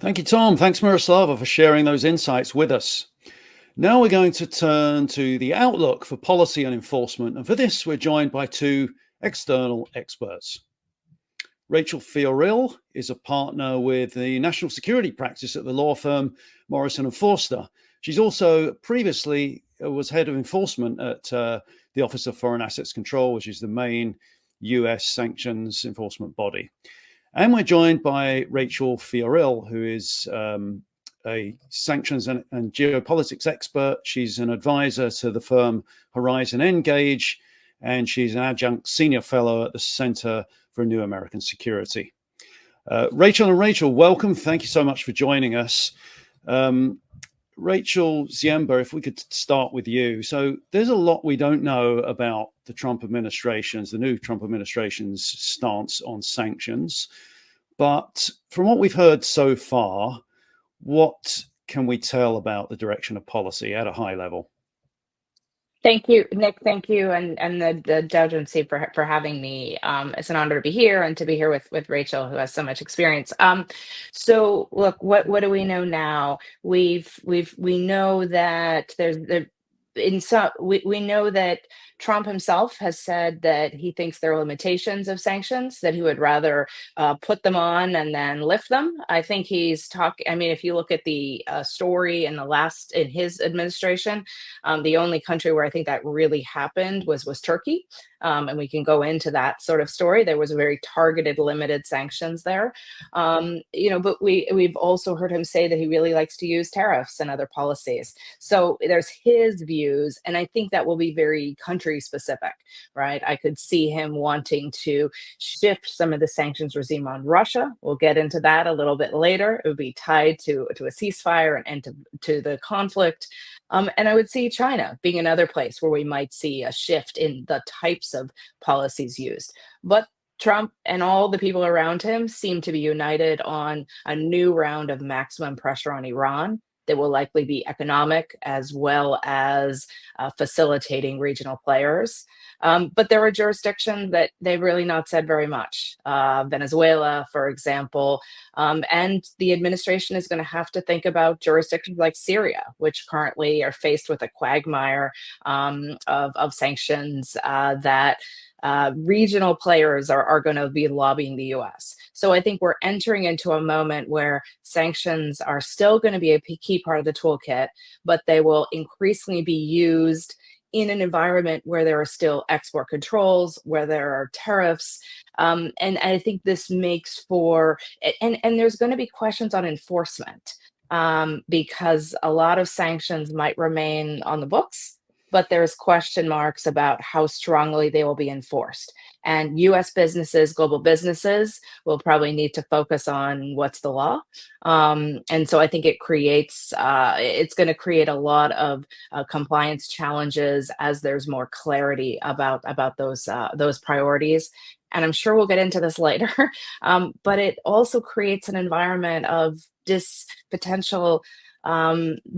Thank you, Tom. Thanks, Miroslava, for sharing those insights with us. Now we're going to turn to the outlook for policy and enforcement. And for this, we're joined by two external experts. Rachel Fioril is a partner with the national security practice at the law firm Morrison and Forster. She's also previously was head of enforcement at the Office of Foreign Assets Control, which is the main US sanctions enforcement body. And we're joined by Rachel Fioril, who is a sanctions and geopolitics expert. She's an advisor to the firm Horizon Engage, and she's an adjunct senior fellow at the Center for New American Security. Rachel, welcome. Thank you so much for joining us. Rachel Ziemba, if we could start with you. So there's a lot we don't know about the new Trump administration's stance on sanctions. But from what we've heard so far, what can we tell about the direction of policy at a high level? Thank you, Nick. Thank you, and the Dow Jones team for having me. It's an honor to be here and to be here with Rachel, who has so much experience. So look, what do we know now? We know that we know that Trump himself has said that he thinks there are limitations of sanctions, that he would rather put them on and then lift them. I think he's talking. I mean, if you look at the story in his administration, the only country where I think that really happened was Turkey. And we can go into that sort of story. There was a very targeted, limited sanctions there. But we've also heard him say that he really likes to use tariffs and other policies. So there's his views, and I think that will be very country specific, right? I could see him wanting to shift some of the sanctions regime on Russia. We'll get into that a little bit later. It would be tied to a ceasefire and end to the conflict. And I would see China being another place where we might see a shift in the types of policies used. But Trump and all the people around him seem to be united on a new round of maximum pressure on Iran that will likely be economic as well as facilitating regional players. But there are jurisdictions that they've really not said very much. Venezuela, for example, and the administration is going to have to think about jurisdictions like Syria, which currently are faced with a quagmire of sanctions that regional players are going to be lobbying the US. So I think we're entering into a moment where sanctions are still going to be a key part of the toolkit, but they will increasingly be used in an environment where there are still export controls, where there are tariffs. And I think this makes for, and there's going to be questions on enforcement because a lot of sanctions might remain on the books, but there's question marks about how strongly they will be enforced. And US businesses, global businesses, will probably need to focus on what's the law. And so I think it's going to create a lot of compliance challenges as there's more clarity about those priorities. And I'm sure we'll get into this later, but it also creates an environment of potential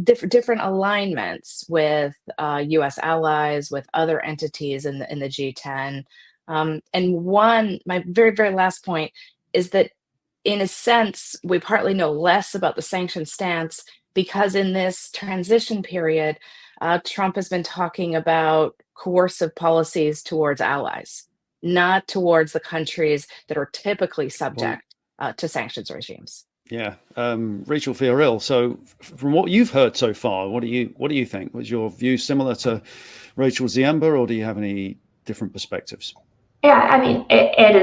different alignments with U.S. allies, with other entities in the G10. My very, very last point is that, in a sense, we partly know less about the sanction stance because in this transition period, Trump has been talking about coercive policies towards allies, not towards the countries that are typically subject to sanctions regimes. Yeah, Rachel Fioril. So, from what you've heard so far, what do you think? Was your view similar to Rachel Ziemba, or do you have any different perspectives? Yeah, I mean, it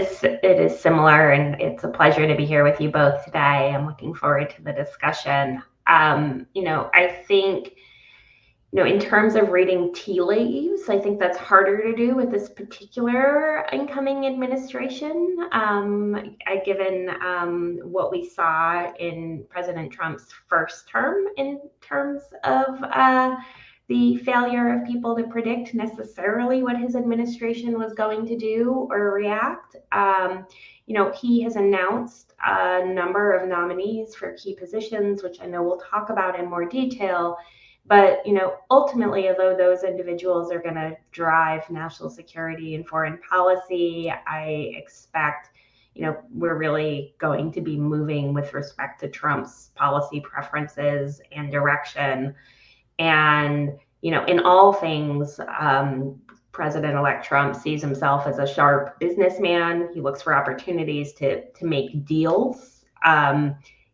is similar, and it's a pleasure to be here with you both today. I'm looking forward to the discussion. I think, in terms of reading tea leaves, I think that's harder to do with this particular incoming administration, given what we saw in President Trump's first term in terms of the failure of people to predict necessarily what his administration was going to do or react. He has announced a number of nominees for key positions, which I know we'll talk about in more detail. But, ultimately, although those individuals are going to drive national security and foreign policy, I expect, we're really going to be moving with respect to Trump's policy preferences and direction. And, in all things, President-elect Trump sees himself as a sharp businessman. He looks for opportunities to make deals.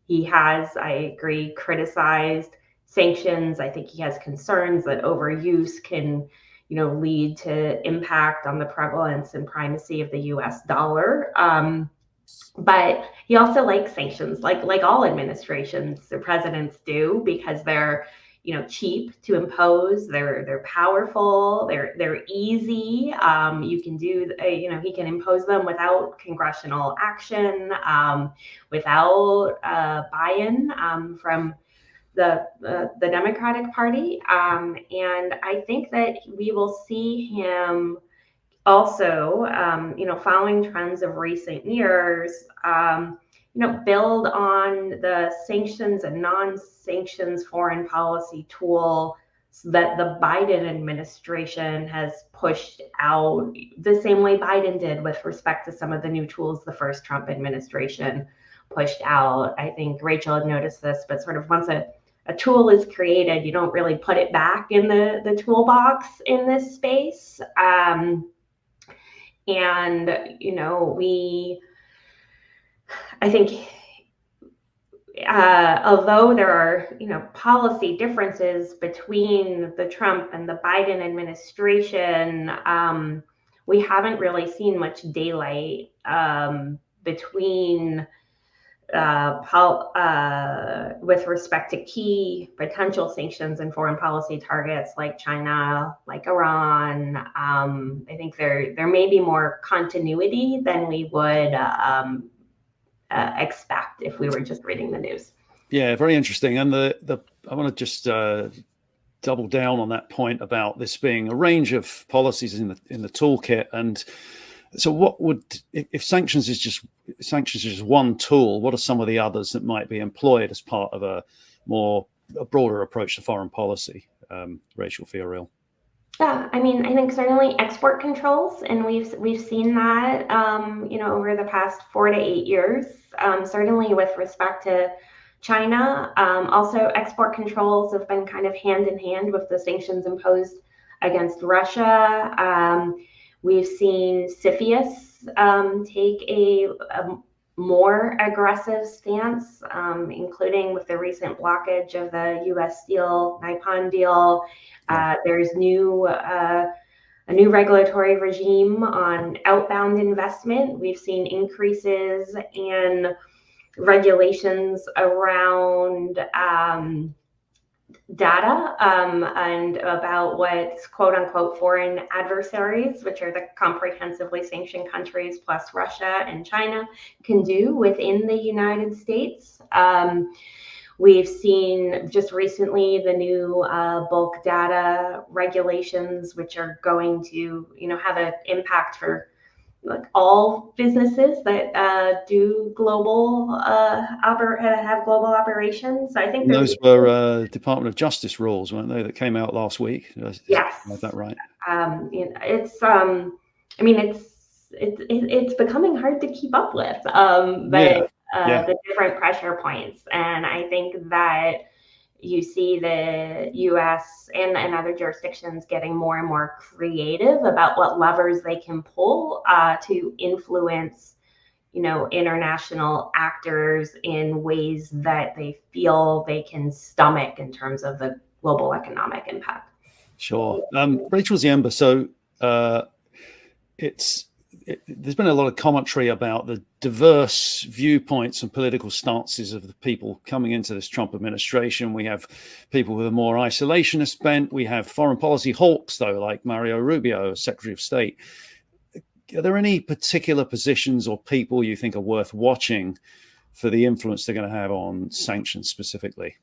He has, I agree, criticized sanctions. I think he has concerns that overuse can, lead to impact on the prevalence and primacy of the U.S. dollar. But he also likes sanctions, like all administrations or presidents do, because they're cheap to impose. They're powerful. They're easy. You can do. He can impose them without congressional action, without buy-in from the Democratic Party, and I think that we will see him also, following trends of recent years, build on the sanctions and non-sanctions foreign policy tool that the Biden administration has pushed out the same way Biden did with respect to some of the new tools the first Trump administration pushed out. I think Rachel had noticed this, but sort of once a tool is created, you don't really put it back in the toolbox in this space. And, I think, although there are, policy differences between the Trump and the Biden administration, we haven't really seen much daylight between with respect to key potential sanctions and foreign policy targets like China, like Iran. I think there may be more continuity than we would expect if we were just reading the news. Yeah, very interesting. And I want to just double down on that point about this being a range of policies in the toolkit. And so what would, if sanctions is just one tool, what are some of the others that might be employed as part of a broader approach to foreign policy? Rachel Fioril. Yeah, I think certainly export controls, and we've seen that over the past 4 to 8 years. Certainly with respect to China, also export controls have been kind of hand in hand with the sanctions imposed against Russia. We've seen CFIUS take a more aggressive stance, including with the recent blockage of the U.S. Steel Nippon deal. There's a new regulatory regime on outbound investment. We've seen increases in regulations around data and about what quote unquote foreign adversaries, which are the comprehensively sanctioned countries plus Russia and China, can do within the United States. We've seen just recently the new bulk data regulations, which are going to have an impact for all businesses that do global have global operations. So I think those were Department of Justice rules, weren't they, that came out last week? Yes, is that right? It's becoming hard to keep up with, the different pressure points, and I think that you see the U.S. and other jurisdictions getting more and more creative about what levers they can pull to influence, international actors in ways that they feel they can stomach in terms of the global economic impact. Sure. Rachel Ziemba, so there's been a lot of commentary about the diverse viewpoints and political stances of the people coming into this Trump administration. We have people with a more isolationist bent. We have foreign policy hawks, though, like Mario Rubio, Secretary of State. Are there any particular positions or people you think are worth watching for the influence they're going to have on sanctions specifically?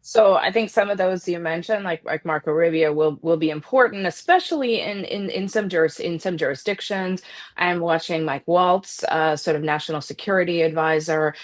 So I think some of those you mentioned, like Marco Rubio, will be important, especially in in some jurisdictions. I'm watching Mike Waltz, sort of national security advisor.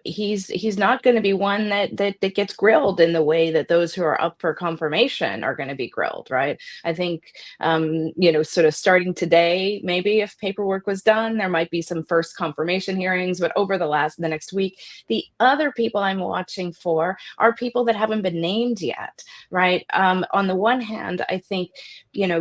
He's not going to be one that gets grilled in the way that those who are up for confirmation are going to be grilled, right? I think sort of starting today, maybe if paperwork was done, there might be some first confirmation hearings, but over the next week, the other people I'm watching for are people that haven't been named yet, right? On the one hand, I think,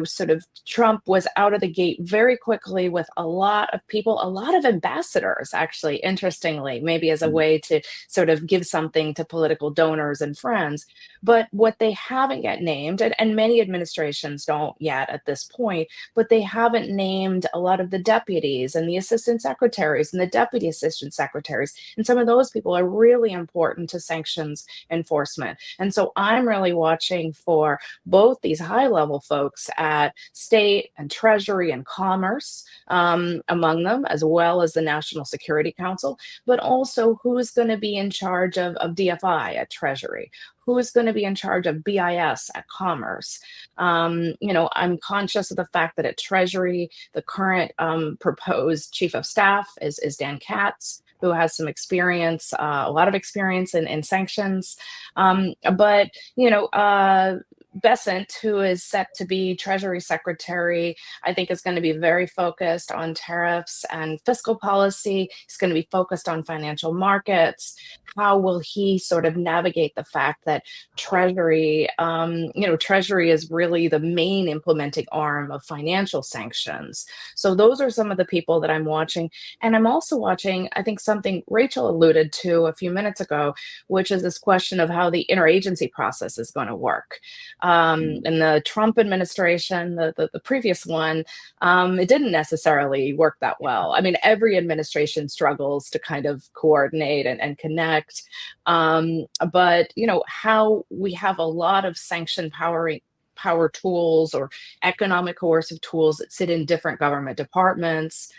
sort of Trump was out of the gate very quickly with a lot of people, a lot of ambassadors, actually, interestingly, maybe as a way to sort of give something to political donors and friends. But what they haven't yet named, and many administrations don't yet at this point, but they haven't named a lot of the deputies and the assistant secretaries and the deputy assistant secretaries. And some of those people are really important to sanctions enforcement. And so I'm really watching for both these high level folks at state and treasury and commerce, among them, as well as the National Security Council, but also who's going to be in charge of DFI at treasury, who is going to be in charge of BIS at Commerce. I'm conscious of the fact that at Treasury, the current proposed chief of staff is Dan Katz, who has some experience, a lot of experience in sanctions. But Besant, who is set to be Treasury Secretary, I think is going to be very focused on tariffs and fiscal policy. He's going to be focused on financial markets. How will he sort of navigate the fact that Treasury, Treasury is really the main implementing arm of financial sanctions? So those are some of the people that I'm watching. And I'm also watching, I think, something Rachel alluded to a few minutes ago, which is this question of how the interagency process is going to work. In the Trump administration, the previous one, it didn't necessarily work that well. I mean, every administration struggles to kind of coordinate and connect. But how we have a lot of sanction power tools or economic coercive tools that sit in different government departments.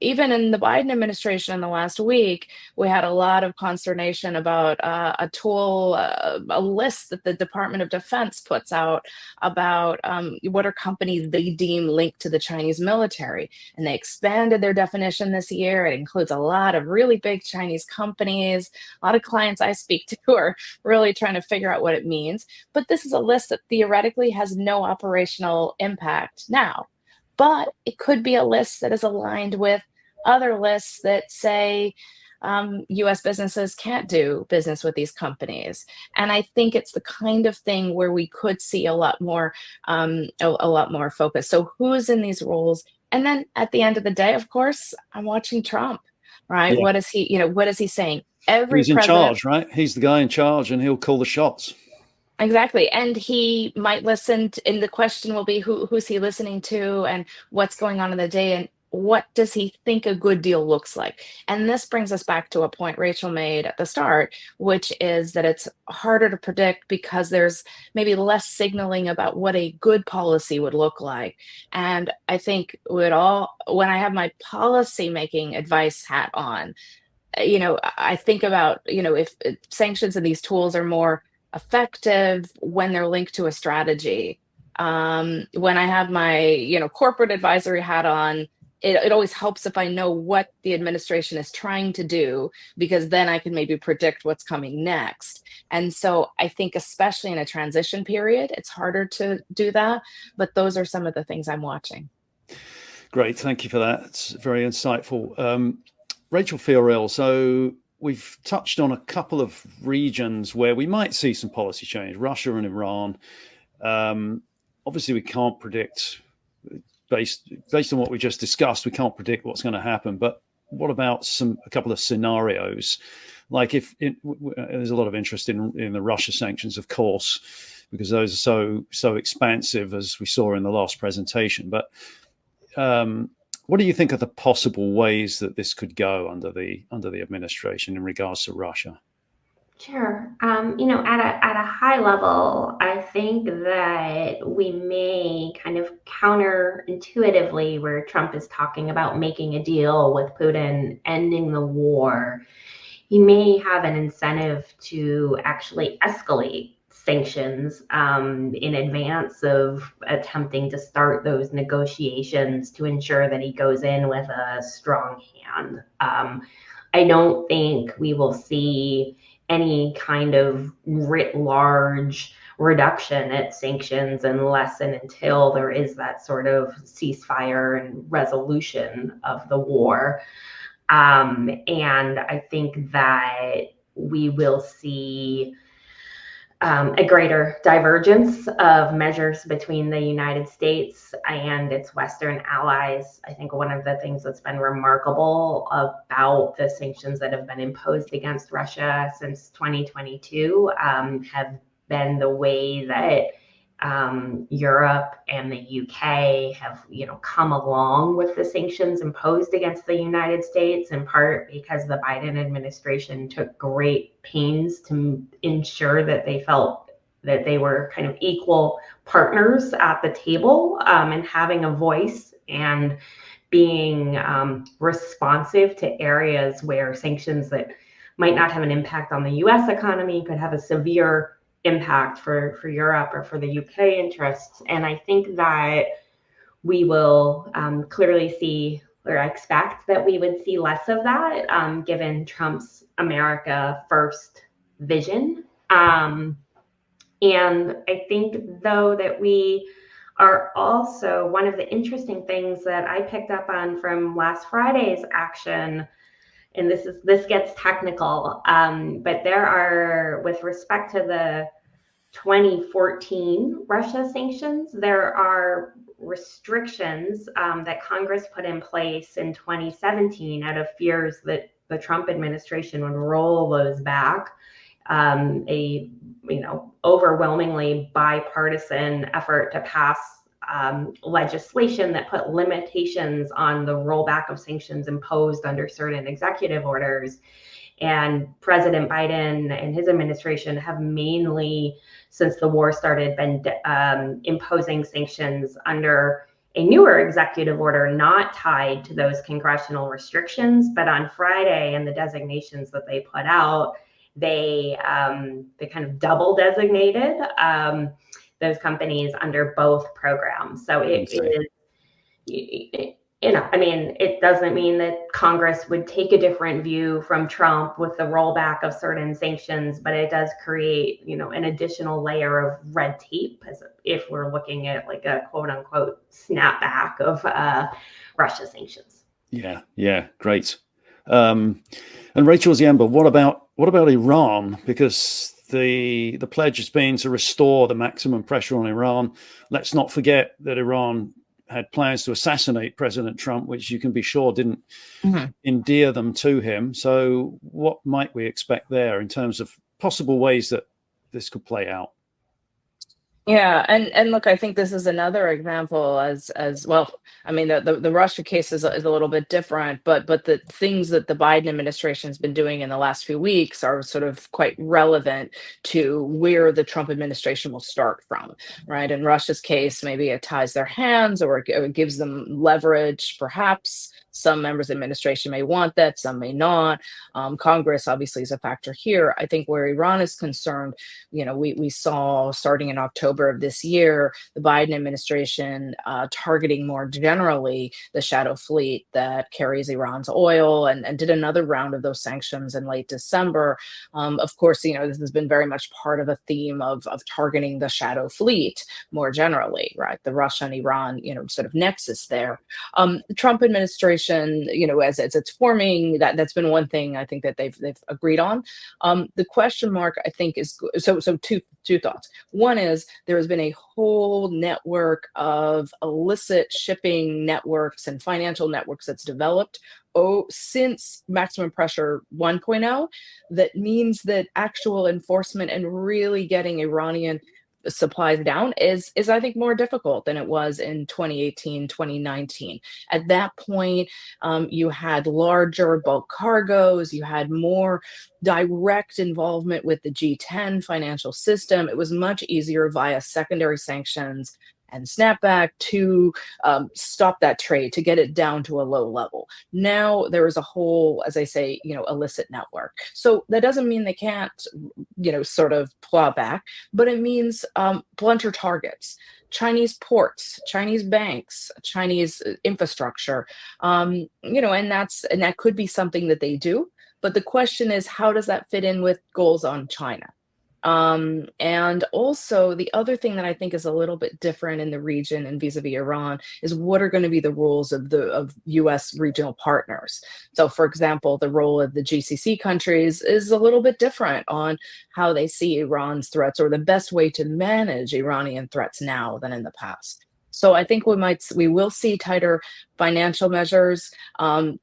Even in the Biden administration in the last week, we had a lot of consternation about a tool, a list that the Department of Defense puts out about what are companies they deem linked to the Chinese military. And they expanded their definition this year. It includes a lot of really big Chinese companies. A lot of clients I speak to are really trying to figure out what it means. But this is a list that theoretically has no operational impact now. But it could be a list that is aligned with other lists that say US businesses can't do business with these companies. And I think it's the kind of thing where we could see a lot more focus. So who's in these roles? And then at the end of the day, of course, I'm watching Trump, right? Yeah. What is he saying? Every He's in president, charge, right? He's the guy in charge, and he'll call the shots. exactly. And he might listen and the question will be who's he listening to and what's going on in the day and what does he think a good deal looks like? And this brings us back to a point Rachel made at the start, which is that it's harder to predict because there's maybe less signaling about what a good policy would look like. And I think when I have my policy making advice hat on, I think about, if sanctions and these tools are more effective when they're linked to a strategy. When I have my, corporate advisory hat on, it always helps if I know what the administration is trying to do, because then I can maybe predict what's coming next. And so I think, especially in a transition period, it's harder to do that. But those are some of the things I'm watching. Great. Thank you for that. It's very insightful. Rachel Fiorell, so we've touched on a couple of regions where we might see some policy change, Russia and Iran. Obviously, we can't predict, based on what we just discussed, we can't predict what's going to happen. But what about a couple of scenarios? Like there's a lot of interest in the Russia sanctions, of course, because those are so expansive, as we saw in the last presentation. But what do you think are the possible ways that this could go under the administration in regards to Russia? Sure. At a high level, I think that we may kind of counterintuitively, where Trump is talking about making a deal with Putin, ending the war, he may have an incentive to actually escalate sanctions in advance of attempting to start those negotiations to ensure that he goes in with a strong hand. I don't think we will see any kind of writ large reduction at sanctions unless and until there is that sort of ceasefire and resolution of the war. And I think that we will see a greater divergence of measures between the United States and its Western allies. I think one of the things that's been remarkable about the sanctions that have been imposed against Russia since 2022 have been the way that Europe and the UK have, come along with the sanctions imposed against the United States, in part because the Biden administration took great pains to ensure that they felt that they were kind of equal partners at the table, and having a voice and being responsive to areas where sanctions that might not have an impact on the US economy could have a severe impact for Europe or for the UK interests. And I think that we will clearly see, or expect that we would see less of that, given Trump's America First vision. And I think, though, that we are also, one of the interesting things that I picked up on from last Friday's action, and this gets technical, but there are, with respect to the 2014 Russia sanctions, there are restrictions that Congress put in place in 2017 out of fears that the Trump administration would roll those back. Overwhelmingly bipartisan effort to pass legislation that put limitations on the rollback of sanctions imposed under certain executive orders. And President Biden and his administration have mainly, since the war started, been imposing sanctions under a newer executive order not tied to those congressional restrictions. But on Friday, in the designations that they put out, they kind of double designated those companies under both programs. So it doesn't mean that Congress would take a different view from Trump with the rollback of certain sanctions, but it does create, an additional layer of red tape, as if we're looking at like a quote unquote snapback of Russia sanctions. Yeah, great. And Rachel Ziemba, what about Iran? Because the pledge has been to restore the maximum pressure on Iran. Let's not forget that Iran had plans to assassinate President Trump, which you can be sure didn't endear them to him. So what might we expect there in terms of possible ways that this could play out? Yeah, and look, I think this is another example as well. I mean, the Russia case is a little bit different, but the things that the Biden administration has been doing in the last few weeks are sort of quite relevant to where the Trump administration will start from, right? In Russia's case, maybe it ties their hands or it gives them leverage, perhaps. Some members of the administration may want that, some may not. Congress obviously is a factor here. I think where Iran is concerned, we saw starting in October of this year, the Biden administration targeting more generally the shadow fleet that carries Iran's oil and did another round of those sanctions in late December. Of course, this has been very much part of a theme of targeting the shadow fleet more generally, right? The Russia and Iran, sort of nexus there. The Trump administration, as it's forming, that's been one thing I think that they've agreed on. The question mark, I think, is so two thoughts. One is there has been a whole network of illicit shipping networks and financial networks that's developed since Maximum Pressure 1.0. That means that actual enforcement and really getting Iranian supplies down is I think more difficult than it was in 2018, 2019. At that point, you had larger bulk cargoes, you had more direct involvement with the G10 financial system. It was much easier via secondary sanctions and snapback to stop that trade, to get it down to a low level. Now there is a whole, as I say, illicit network. So that doesn't mean they can't, sort of plow back, but it means blunter targets. Chinese ports, Chinese banks, Chinese infrastructure, and that could be something that they do. But the question is, how does that fit in with goals on China? And also the other thing that I think is a little bit different in the region and vis-a-vis Iran is what are going to be the roles of U.S. regional partners. So, for example, the role of the GCC countries is a little bit different on how they see Iran's threats or the best way to manage Iranian threats now than in the past. So I think we will see tighter financial measures.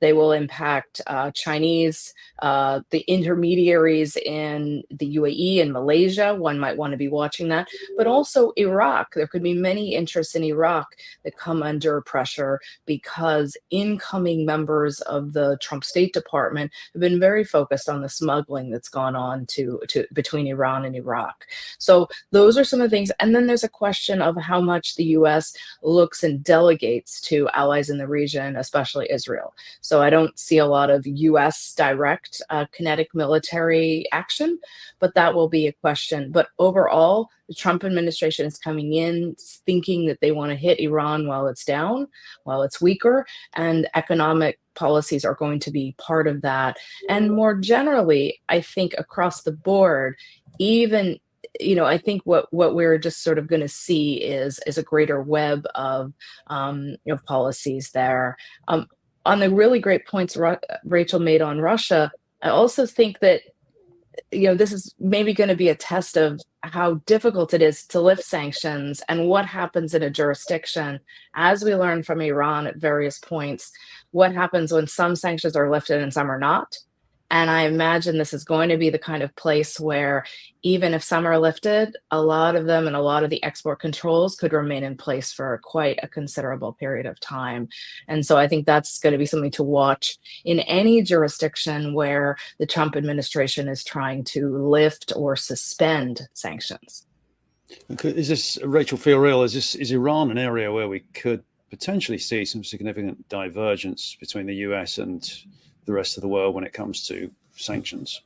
They will impact Chinese, the intermediaries in the UAE and Malaysia. One might want to be watching that, but also Iraq. There could be many interests in Iraq that come under pressure because incoming members of the Trump State Department have been very focused on the smuggling that's gone on to between Iran and Iraq. So those are some of the things. And then there's a question of how much the U.S. looks and delegates to allies in the region, especially Israel. So I don't see a lot of U.S. direct kinetic military action, but that will be a question. But overall, the Trump administration is coming in thinking that they want to hit Iran while it's down, while it's weaker, and economic policies are going to be part of that. And more generally, I think across the board, even I think what we're just sort of going to see is a greater web of policies there. On the really great points Rachel made on Russia, I also think that this is maybe going to be a test of how difficult it is to lift sanctions and what happens in a jurisdiction. As we learned from Iran at various points, what happens when some sanctions are lifted and some are not. And I imagine this is going to be the kind of place where even if some are lifted, a lot of them and a lot of the export controls could remain in place for quite a considerable period of time. And so I think that's going to be something to watch in any jurisdiction where the Trump administration is trying to lift or suspend sanctions. Is this, Rachel, feel real? Is Iran an area where we could potentially see some significant divergence between the US and the rest of the world when it comes to sanctions?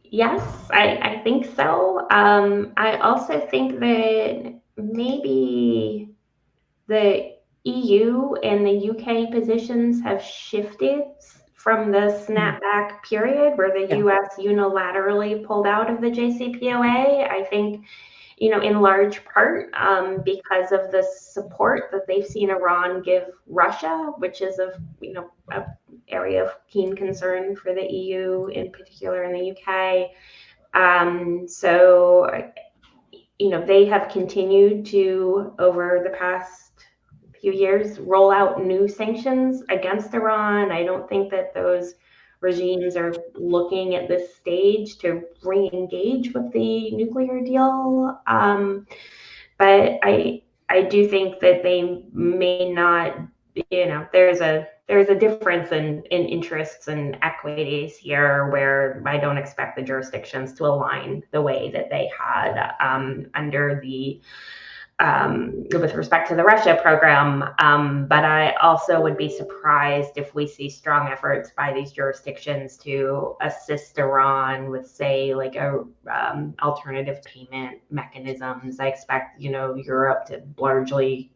Yes, I think so. I also think that maybe the EU and the UK positions have shifted from the snapback period where the US unilaterally pulled out of the JCPOA. I think, in large part because of the support that they've seen Iran give Russia, which is a area of keen concern for the EU, in particular in the UK. So, they have continued to, over the past few years, roll out new sanctions against Iran. I don't think that those regimes are looking at this stage to re-engage with the nuclear deal. But I do think that they may not, there's a difference in interests and equities here where I don't expect the jurisdictions to align the way that they had under the with respect to the Russia program. But I also would be surprised if we see strong efforts by these jurisdictions to assist Iran with, say, like alternative payment mechanisms. I expect, Europe to largely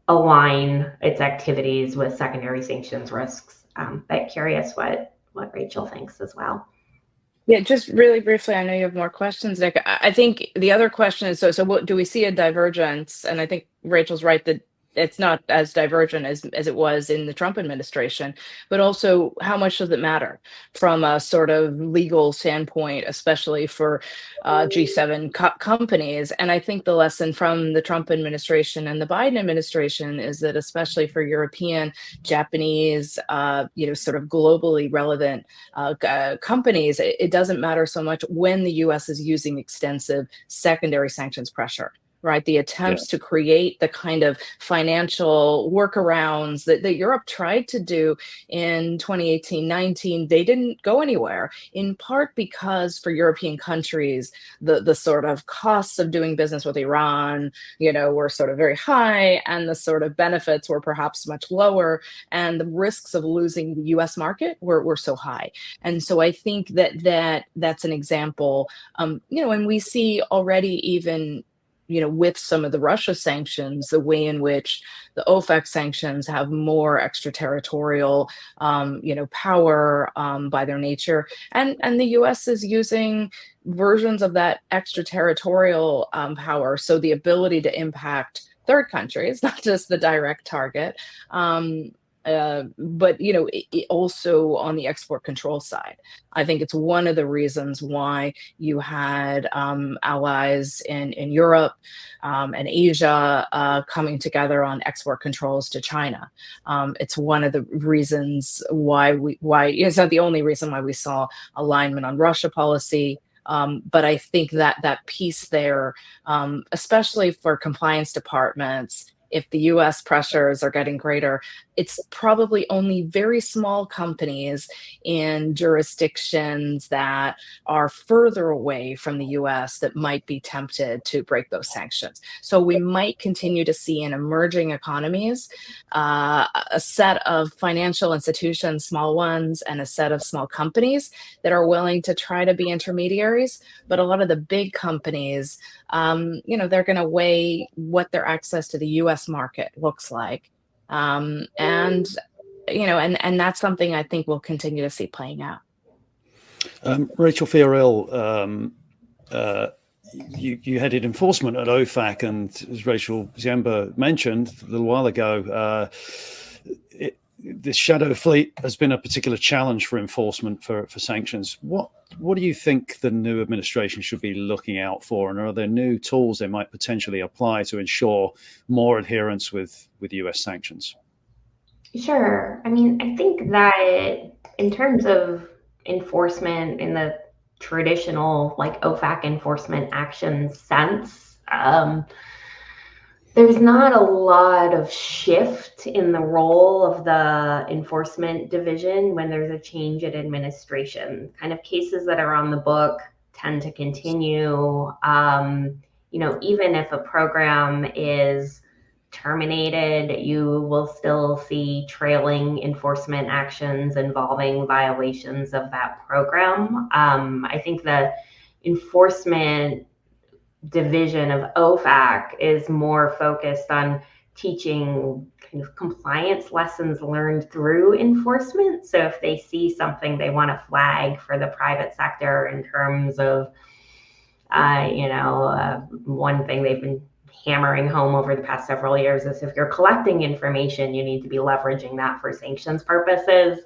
align its activities with secondary sanctions risks. But curious what Rachel thinks as well. Yeah, just really briefly, I know you have more questions, Nick. I think the other question is, so what, do we see a divergence? And I think Rachel's right that it's not as divergent as it was in the Trump administration, but also how much does it matter from a sort of legal standpoint, especially for G7 companies? And I think the lesson from the Trump administration and the Biden administration is that especially for European, Japanese, sort of globally relevant companies, it doesn't matter so much when the U.S. is using extensive secondary sanctions pressure. right? The attempts to create the kind of financial workarounds that Europe tried to do in 2018-19, they didn't go anywhere, in part because for European countries, the sort of costs of doing business with Iran, were sort of very high, and the sort of benefits were perhaps much lower, and the risks of losing the US market were so high. And so I think that's an example, and we see already, even with some of the Russia sanctions, the way in which the OFAC sanctions have more extraterritorial, power by their nature, and the U.S. is using versions of that extraterritorial power, so the ability to impact third countries, not just the direct target. But also on the export control side, I think it's one of the reasons why you had allies in Europe and Asia coming together on export controls to China. It's one of the reasons why it's not the only reason why we saw alignment on Russia policy. But I think that piece there, especially for compliance departments, if the US pressures are getting greater, it's probably only very small companies in jurisdictions that are further away from the US that might be tempted to break those sanctions. So we might continue to see in emerging economies a set of financial institutions, small ones, and a set of small companies that are willing to try to be intermediaries. But a lot of the big companies, they're going to weigh what their access to the US market looks like. And that's something I think we'll continue to see playing out. Rachel Fiorell, you headed enforcement at OFAC, and as Rachel Ziemba mentioned a little while ago, this shadow fleet has been a particular challenge for enforcement for sanctions. What do you think the new administration should be looking out for, and are there new tools they might potentially apply to ensure more adherence with US sanctions? Sure. I mean, I think that in terms of enforcement in the traditional OFAC enforcement action sense, there's not a lot of shift in the role of the enforcement division when there's a change in administration. Kind of cases that are on the book tend to continue. Even if a program is terminated, you will still see trailing enforcement actions involving violations of that program. I think the enforcement division of OFAC is more focused on teaching kind of compliance lessons learned through enforcement. So if they see something they want to flag for the private sector in terms of, one thing they've been hammering home over the past several years is if you're collecting information, you need to be leveraging that for sanctions purposes.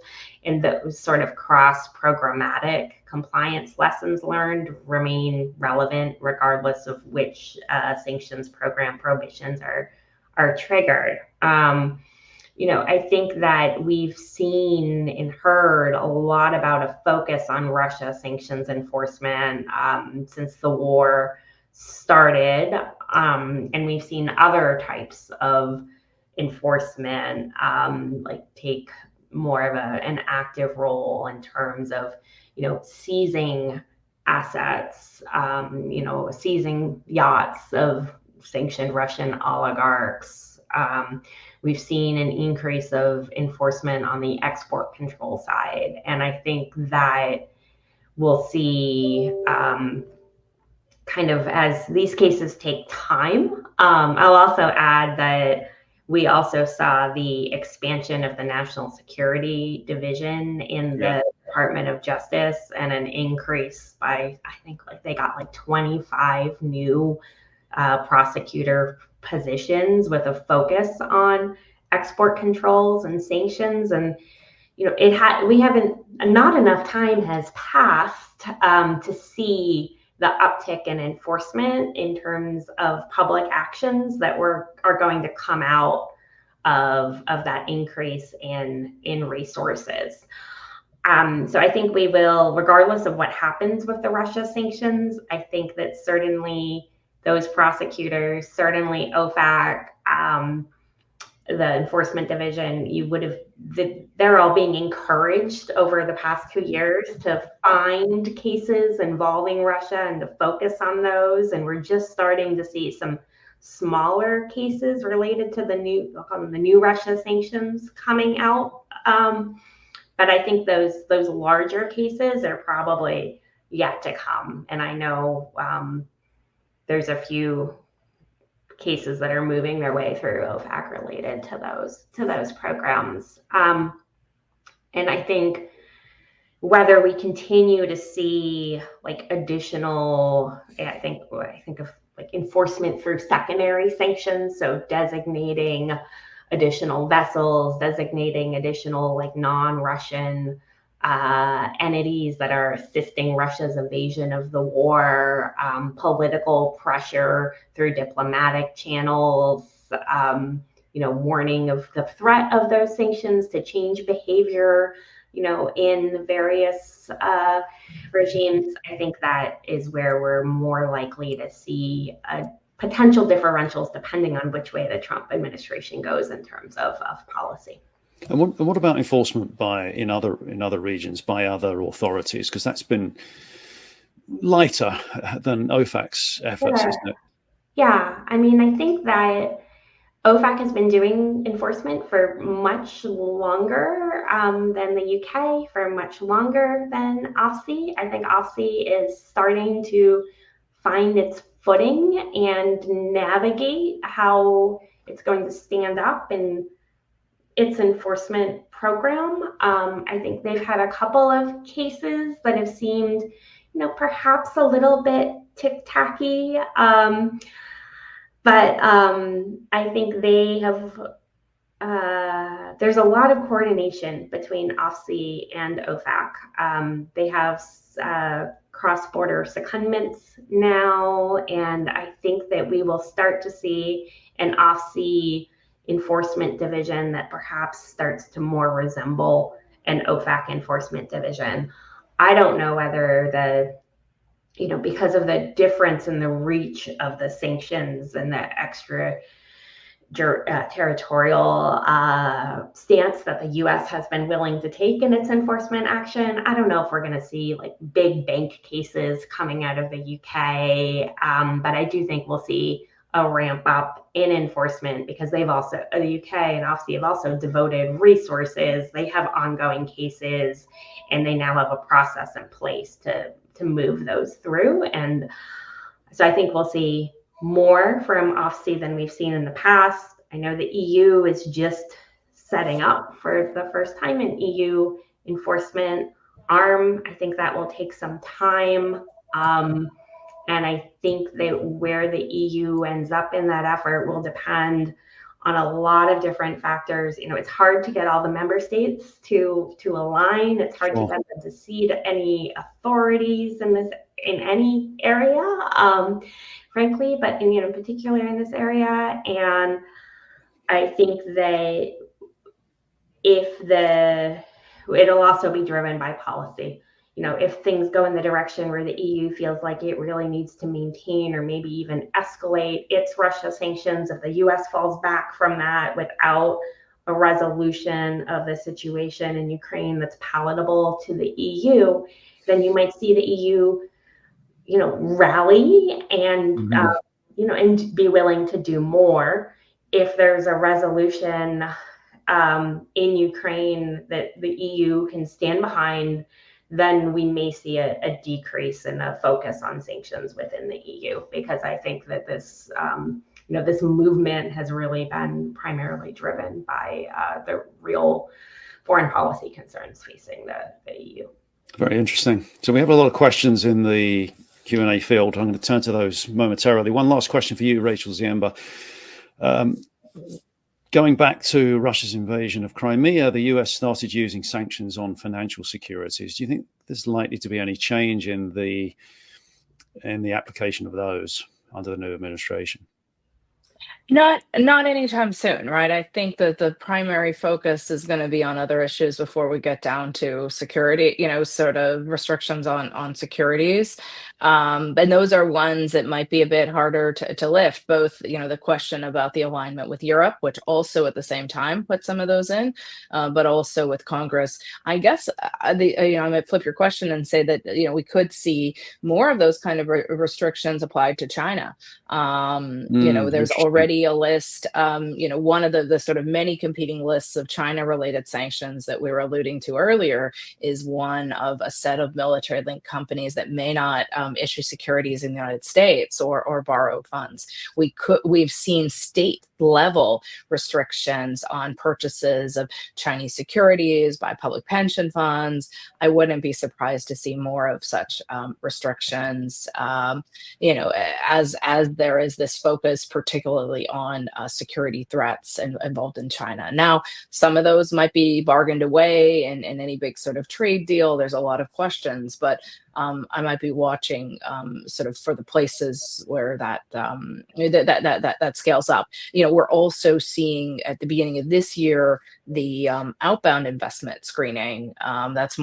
And those sort of cross-programmatic compliance lessons learned remain relevant regardless of which sanctions program prohibitions are triggered. I think that we've seen and heard a lot about a focus on Russia sanctions enforcement since the war started, and we've seen other types of enforcement take more of an active role in terms of seizing assets, seizing yachts of sanctioned Russian oligarchs. We've seen an increase of enforcement on the export control side, and I think that we'll see kind of as these cases take time. I'll also add that we also saw the expansion of the National Security Division in the Department of Justice, and an increase by, I think they got 25 new prosecutor positions with a focus on export controls and sanctions. And not enough time has passed to see the uptick in enforcement in terms of public actions that are going to come out of that increase in resources. So I think we will, regardless of what happens with the Russia sanctions, I think that certainly those prosecutors, certainly OFAC, the enforcement division, they're all being encouraged over the past 2 years to find cases involving Russia and to focus on those. And we're just starting to see some smaller cases related to the new Russia sanctions coming out. But I think those larger cases are probably yet to come. And I know there's a few cases that are moving their way through OFAC related to those programs. And I think whether we continue to see like additional, I think of like enforcement through secondary sanctions, so designating additional vessels, designating additional like non-Russian entities that are assisting Russia's invasion of the war, political pressure through diplomatic channels, warning of the threat of those sanctions to change behavior, in various regimes. I think that is where we're more likely to see potential differentials depending on which way the Trump administration goes in terms of policy. And what about enforcement in other regions by other authorities? Because that's been lighter than OFAC's efforts, isn't it? Yeah, I mean, I think that OFAC has been doing enforcement for much longer than the UK, for much longer than OFSI. I think OFSI is starting to find its footing and navigate how it's going to stand up in its enforcement program. I think they've had a couple of cases that have seemed, perhaps a little bit tic-tacky. But I think they have, there's a lot of coordination between OFSI and OFAC. They have cross-border secondments now, and I think that we will start to see an OFSI enforcement division that perhaps starts to more resemble an OFAC enforcement division. I don't know whether because of the difference in the reach of the sanctions and the extra territorial stance that the U.S. has been willing to take in its enforcement action, I don't know if we're going to see like big bank cases coming out of the UK, but I do think we'll see a ramp up in enforcement because the UK and OFSI have also devoted resources. They have ongoing cases, and they now have a process in place to move those through. And so I think we'll see more from OFSI than we've seen in the past. I know the EU is just setting up for the first time an EU enforcement arm. I think that will take some time. And I think that where the EU ends up in that effort will depend on a lot of different factors. It's hard to get all the member states to align. It's hard to get them to cede any authorities in any area, frankly, but in particular in this area. And I think that it'll also be driven by policy. If things go in the direction where the EU feels like it really needs to maintain or maybe even escalate its Russia sanctions, if the US falls back from that without a resolution of the situation in Ukraine that's palatable to the EU, then you might see the EU, rally and, and be willing to do more. If there's a resolution in Ukraine that the EU can stand behind, then we may see a decrease in a focus on sanctions within the EU, because I think that this, this movement has really been primarily driven by the real foreign policy concerns facing the EU. Very interesting. So we have a lot of questions in the Q&A field. I'm going to turn to those momentarily. One last question for you, Rachel Ziemba. Going back to Russia's invasion of Crimea, the US started using sanctions on financial securities. Do you think there's likely to be any change in the application of those under the new administration? Not anytime soon, right? I think that the primary focus is going to be on other issues before we get down to security, sort of restrictions on securities. And those are ones that might be a bit harder to lift, both, the question about the alignment with Europe, which also at the same time put some of those in, but also with Congress. I guess I might flip your question and say that, we could see more of those kind of restrictions applied to China. There's Interesting. already a list, one of the sort of many competing lists of China related sanctions that we were alluding to earlier is one of a set of military linked companies that may not issue securities in the United States or borrow funds. We've seen state level restrictions on purchases of Chinese securities by public pension funds. I wouldn't be surprised to see more of such restrictions. As there is this focus, particularly on security threats involved in China. Now, some of those might be bargained away in any big sort of trade deal. There's a lot of questions, but I might be watching sort of for the places where that scales up. We're also seeing at the beginning of this year the outbound investment screening. That's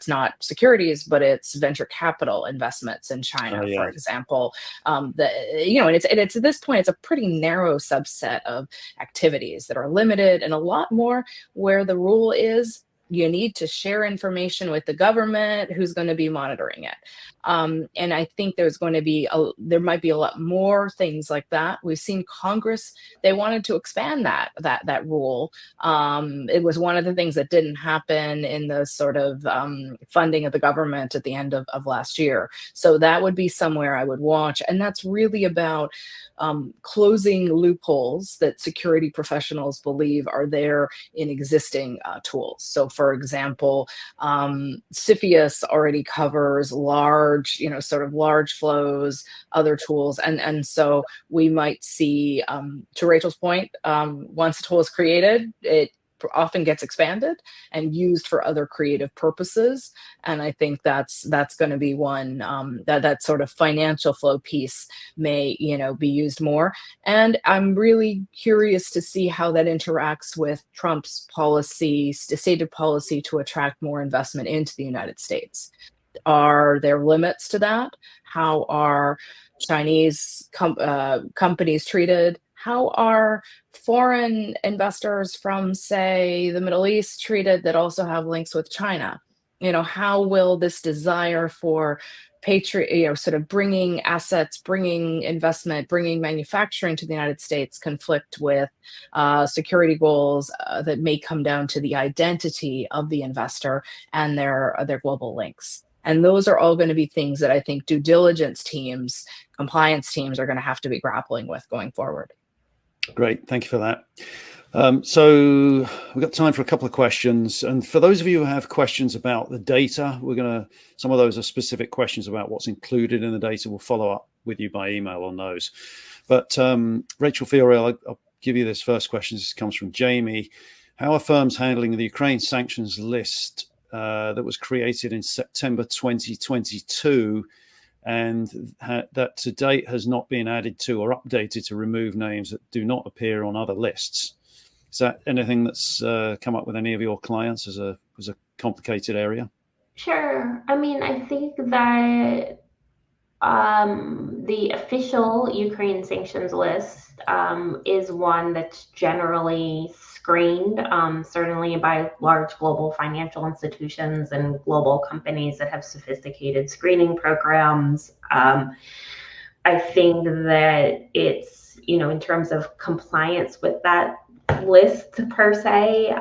not securities, but it's venture capital investments in Oh, China, for yeah. example. And it's at this point it's a pretty narrow subset of activities that are limited, and a lot more where the rule is you need to share information with the government who's going to be monitoring it. And I think there might be a lot more things like that. We've seen Congress, they wanted to expand that rule. It was one of the things that didn't happen in the sort of funding of the government at the end of last year. So that would be somewhere I would watch. And that's really about closing loopholes that security professionals believe are there in existing tools. So, for example, CFIUS already covers sort of large flows, other tools, and so we might see, to Rachel's point, once a tool is created, it often gets expanded and used for other creative purposes. And I think that's going to be one, that sort of financial flow piece may be used more. And I'm really curious to see how that interacts with Trump's policy, stated policy to attract more investment into the United States. Are there limits to that? How are Chinese companies treated? How are foreign investors from, say, the Middle East treated that also have links with China? How will this desire for sort of bringing assets, bringing investment, bringing manufacturing to the United States conflict with security goals that may come down to the identity of the investor and their global links? And those are all going to be things that I think due diligence teams, compliance teams are going to have to be grappling with going forward. Great. Thank you for that. So we've got time for a couple of questions. And for those of you who have questions about the data, some of those are specific questions about what's included in the data. We'll follow up with you by email on those. But Rachel Fiorel, I'll give you this first question. This comes from Jamie. How are firms handling the Ukraine sanctions list that was created in September 2022 and that to date has not been added to or updated to remove names that do not appear on other lists? Is that anything that's come up with any of your clients as a complicated area? Sure. I mean, I think that the official Ukraine sanctions list is one that's generally screened, certainly by large global financial institutions and global companies that have sophisticated screening programs. I think that it's, in terms of compliance with that list per se,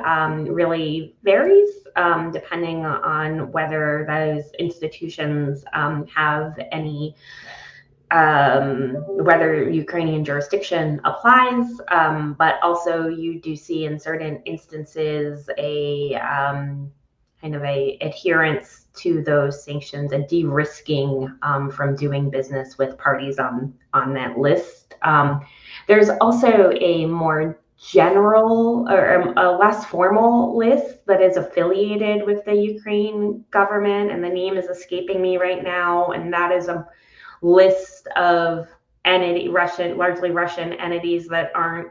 really varies depending on whether those institutions have any, whether Ukrainian jurisdiction applies, but also you do see in certain instances a kind of a adherence to those sanctions, a de-risking from doing business with parties on that list. There's also a more general or a less formal list that is affiliated with the Ukraine government, and the name is escaping me right now, and that is a list of largely Russian entities that aren't.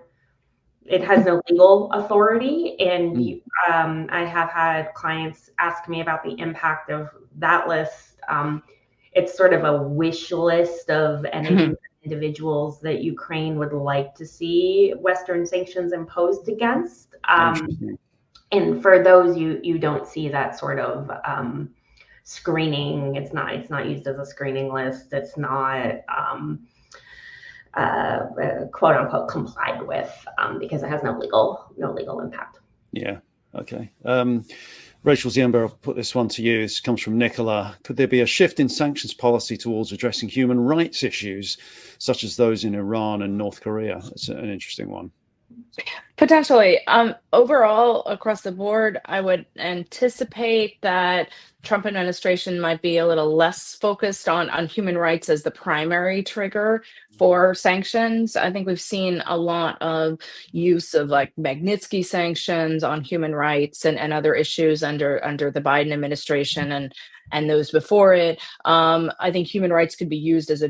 It has no legal authority, and I have had clients ask me about the impact of that list. It's sort of a wish list of entities and individuals that Ukraine would like to see Western sanctions imposed against. And for those, you don't see that sort of screening. It's not used as a screening list. It's not quote unquote complied with because it has no legal impact. Yeah. Okay. Rachel Ziemba, I'll put this one to you. This comes from Nicola. Could there be a shift in sanctions policy towards addressing human rights issues, such as those in Iran and North Korea? That's an interesting one. Potentially. Overall, across the board, I would anticipate that Trump administration might be a little less focused on human rights as the primary trigger for sanctions. I think we've seen a lot of use of like Magnitsky sanctions on human rights and other issues under the Biden administration and those before it. I think human rights could be used as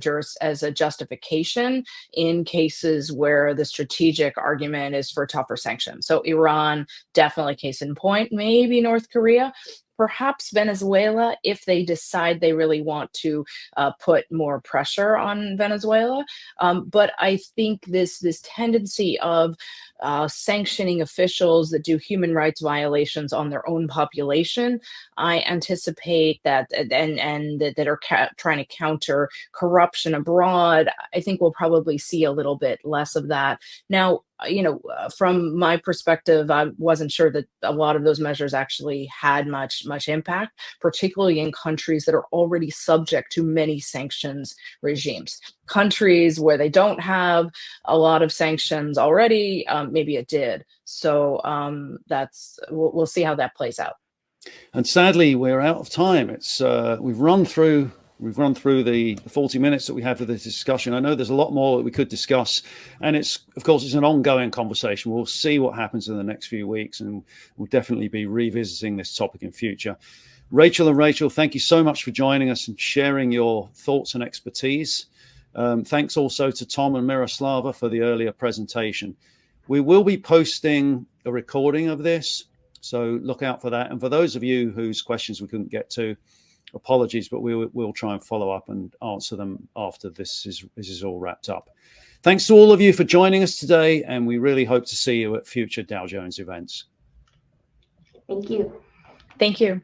a justification in cases where the strategic argument is for tougher sanctions. So Iran, definitely case in point, maybe North Korea, perhaps Venezuela, if they decide they really want to put more pressure on Venezuela. But I think this tendency of sanctioning officials that do human rights violations on their own population, I anticipate that, and that are trying to counter corruption abroad, I think we'll probably see a little bit less of that. Now, from my perspective, I wasn't sure that a lot of those measures actually had much impact, particularly in countries that are already subject to many sanctions regimes. Countries where they don't have a lot of sanctions already, maybe it did. So we'll see how that plays out. And sadly, we're out of time. It's we've run through the 40 minutes that we have for this discussion. I know there's a lot more that we could discuss, and it's an ongoing conversation. We'll see what happens in the next few weeks, and we'll definitely be revisiting this topic in future. Rachel, thank you so much for joining us and sharing your thoughts and expertise. Thanks also to Tom and Miroslava for the earlier presentation. We will be posting a recording of this, so look out for that. And for those of you whose questions we couldn't get to, apologies, but we'll try and follow up and answer them after this is all wrapped up. Thanks to all of you for joining us today, and we really hope to see you at future Dow Jones events. Thank you. Thank you.